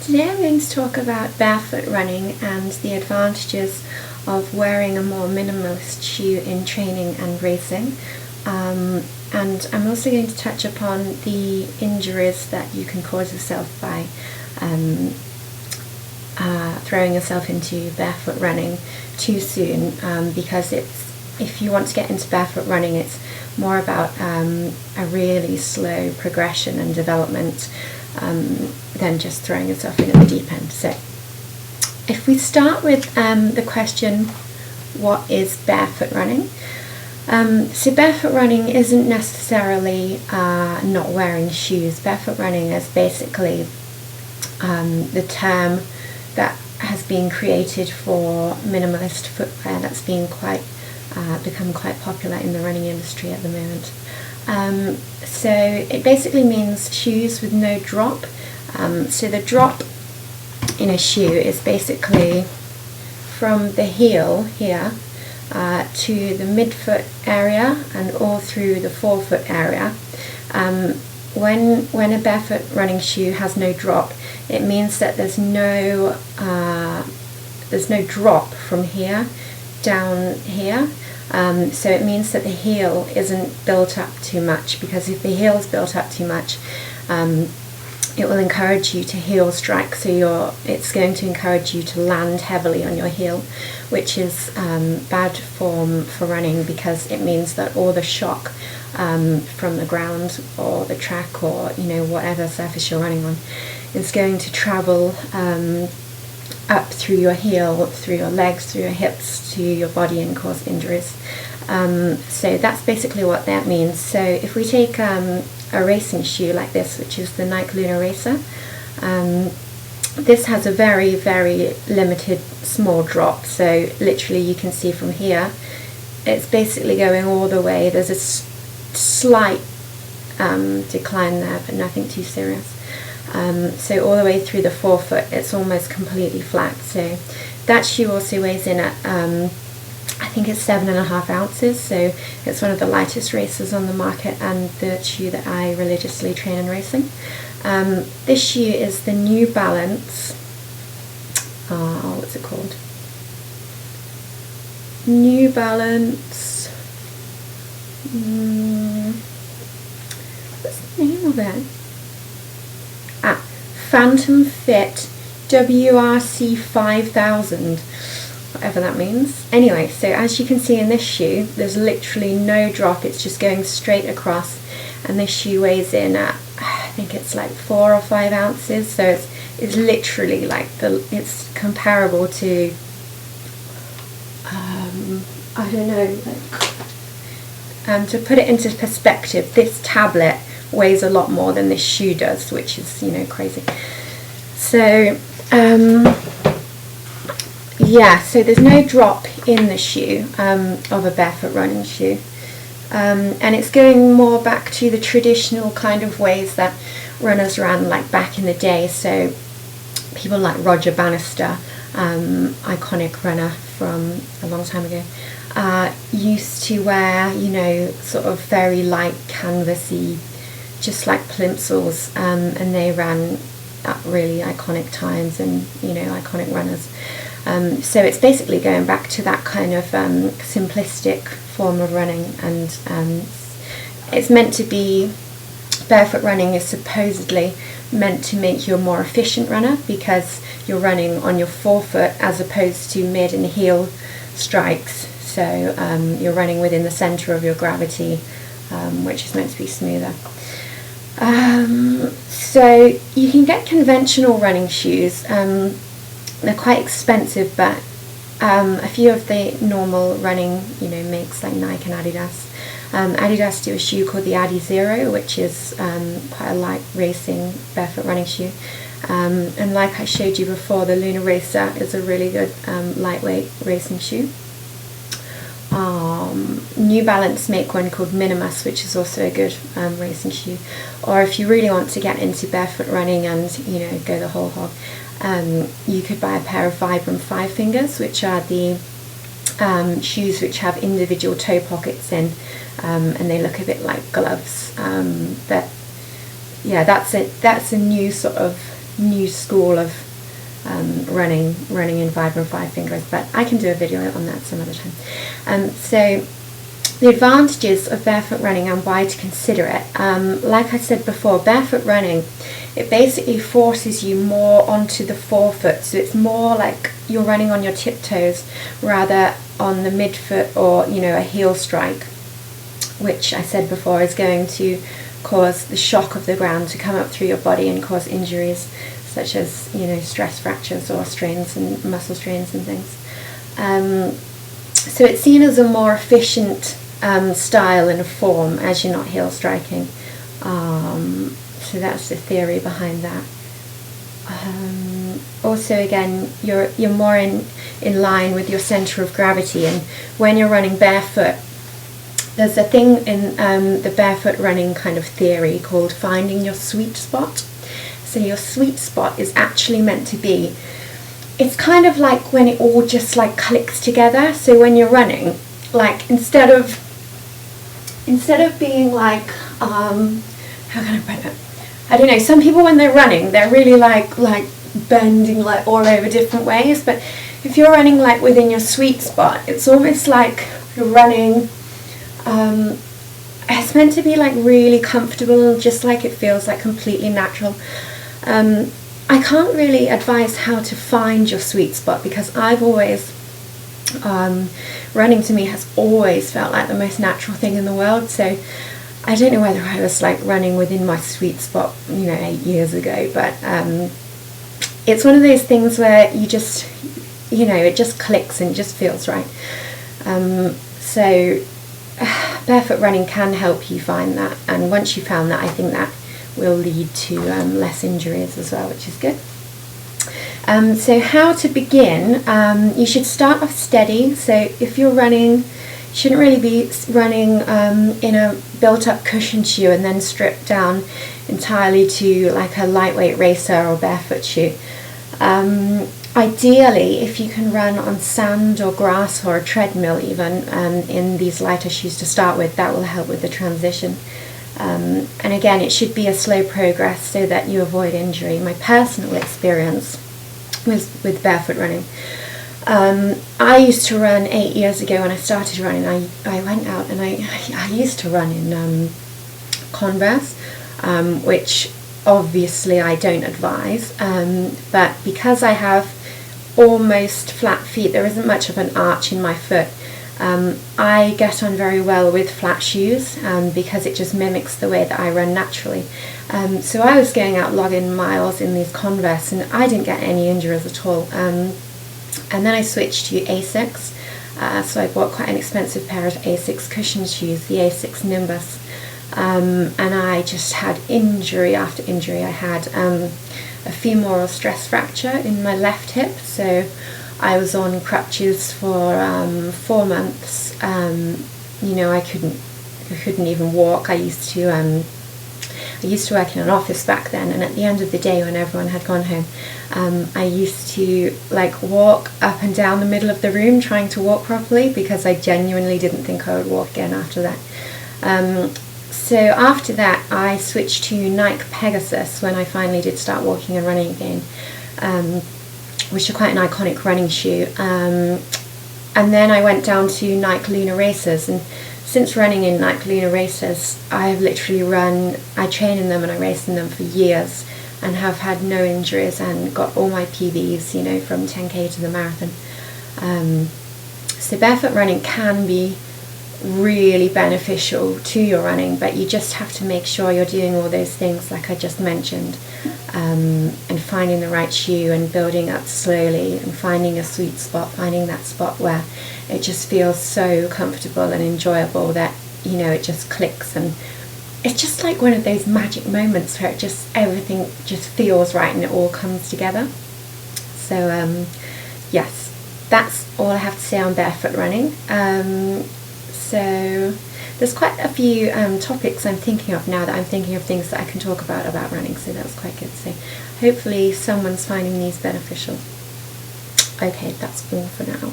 Today I'm going to talk about barefoot running and the advantages of wearing a more minimalist shoe in training and racing. And I'm also going to touch upon the injuries that you can cause yourself by throwing yourself into barefoot running too soon, because if you want to get into barefoot running, it's more about a really slow progression and development than just throwing yourself in at the deep end. So if we start with the question, what is barefoot running? So barefoot running isn't necessarily not wearing shoes. Barefoot running is basically the term that has been created for minimalist footwear that's been become quite popular in the running industry at the moment. So it basically means shoes with no drop. So the drop in a shoe is basically from the heel here to the midfoot area and all through the forefoot area. When a barefoot running shoe has no drop, it means that there's no drop from here down here. So it means that the heel isn't built up too much, because if the heel is built up too much, it will encourage you to heel strike. So it's going to encourage you to land heavily on your heel, which is bad form for running, because it means that all the shock from the ground or the track or whatever surface you're running on is going to travel up through your heel, through your legs, through your hips, to your body, and cause injuries. So that's basically what that means. So if we take a racing shoe like this, which is the Nike Lunaracer, this has a very, very limited small drop. So literally you can see from here, it's basically going all the way. There's a slight decline there, but nothing too serious. So all the way through the forefoot, it's almost completely flat. So that shoe also weighs in at, I think it's 7.5 ounces. So it's one of the lightest racers on the market, and the shoe that I religiously train in racing. This shoe is the New Balance, what's it called? New Balance, what's the name of it? Phantom Fit WRC 5000, whatever that means. Anyway, so as you can see in this shoe, there's literally no drop. It's just going straight across, and this shoe weighs in at, I think it's like 4 or 5 ounces. So it's literally like it's comparable to I don't know, to put it into perspective, this tablet weighs a lot more than this shoe does, which is crazy. So yeah, so there's no drop in the shoe of a barefoot running shoe, and it's going more back to the traditional kind of ways that runners ran like back in the day. So people like Roger Bannister, iconic runner from a long time ago, used to wear sort of very light canvasy, just like plimsolls, and they ran at really iconic times and iconic runners. So it's basically going back to that kind of simplistic form of running, and it's meant to be, barefoot running is supposedly meant to make you a more efficient runner, because you're running on your forefoot as opposed to mid and heel strikes. So you're running within the center of your gravity, which is meant to be smoother. So you can get conventional running shoes. They're quite expensive, but a few of the normal running makes like Nike and Adidas. Adidas do a shoe called the Adi Zero, which is quite a light racing barefoot running shoe. And like I showed you before, the Lunaracer is a really good lightweight racing shoe. New Balance make one called Minimus, which is also a good racing shoe. Or if you really want to get into barefoot running and go the whole hog, you could buy a pair of Vibram 5 Fingers, which are the shoes which have individual toe pockets in, and they look a bit like gloves. But yeah, that's a new sort of new school of running in Vibram 5 fingers, but I can do a video on that some other time. So the advantages of barefoot running and why to consider it. Like I said before, barefoot running, it basically forces you more onto the forefoot, so it's more like you're running on your tiptoes rather on the midfoot or, you know, a heel strike, which I said before is going to cause the shock of the ground to come up through your body and cause injuries such as, you know, stress fractures or strains and muscle strains and things. So it's seen as a more efficient style and form as you're not heel striking. So that's the theory behind that. Also, again, you're more in line with your center of gravity, and when you're running barefoot, there's a thing in the barefoot running kind of theory called finding your sweet spot. So your sweet spot is actually meant to be, it's kind of like when it all just like clicks together. So when you're running, like instead of being like, how can I put it? I don't know, some people when they're running, they're really like bending like all over different ways, but if you're running like within your sweet spot, it's almost like you're running, it's meant to be like really comfortable, just like it feels like completely natural. I can't really advise how to find your sweet spot, because I've always, running to me has always felt like the most natural thing in the world, so I don't know whether I was like running within my sweet spot, you know, 8 years ago, but it's one of those things where you just, you know, it just clicks and it just feels right. So barefoot running can help you find that, and once you found that, I think that will lead to less injuries as well, which is good. So how to begin, you should start off steady. So if you're running, you shouldn't really be running in a built-up cushioned shoe and then strip down entirely to like a lightweight racer or barefoot shoe. Ideally, if you can run on sand or grass or a treadmill even, in these lighter shoes to start with, that will help with the transition. And again, it should be a slow progress so that you avoid injury. My personal experience with barefoot running, I used to run 8 years ago when I started running. I went out and I used to run in Converse, which obviously I don't advise, but because I have almost flat feet, there isn't much of an arch in my foot. I get on very well with flat shoes because it just mimics the way that I run naturally. So I was going out logging miles in these Converse and I didn't get any injuries at all. And then I switched to Asics. So I bought quite an expensive pair of Asics cushion shoes, the Asics Nimbus. And I just had injury after injury. I had a femoral stress fracture in my left hip, so I was on crutches for 4 months. You know, I couldn't even walk. I used to work in an office back then, and at the end of the day when everyone had gone home, I used to like walk up and down the middle of the room trying to walk properly, because I genuinely didn't think I would walk again after that. So after that I switched to Nike Pegasus when I finally did start walking and running again, which are quite an iconic running shoe. And then I went down to Nike Lunaracers, and since running in Nike Lunaracers, I've literally I train in them and I race in them for years and have had no injuries and got all my PBs, you know, from 10k to the marathon. So barefoot running can be really beneficial to your running, but you just have to make sure you're doing all those things like I just mentioned, and finding the right shoe and building up slowly and finding a sweet spot, finding that spot where it just feels so comfortable and enjoyable that, you know, it just clicks, and it's just like one of those magic moments where everything just feels right and it all comes together. So yes, that's all I have to say on barefoot running. So there's quite a few topics I'm thinking of now that I'm thinking of things that I can talk about running, so that was quite good. So hopefully someone's finding these beneficial. Okay, that's all for now.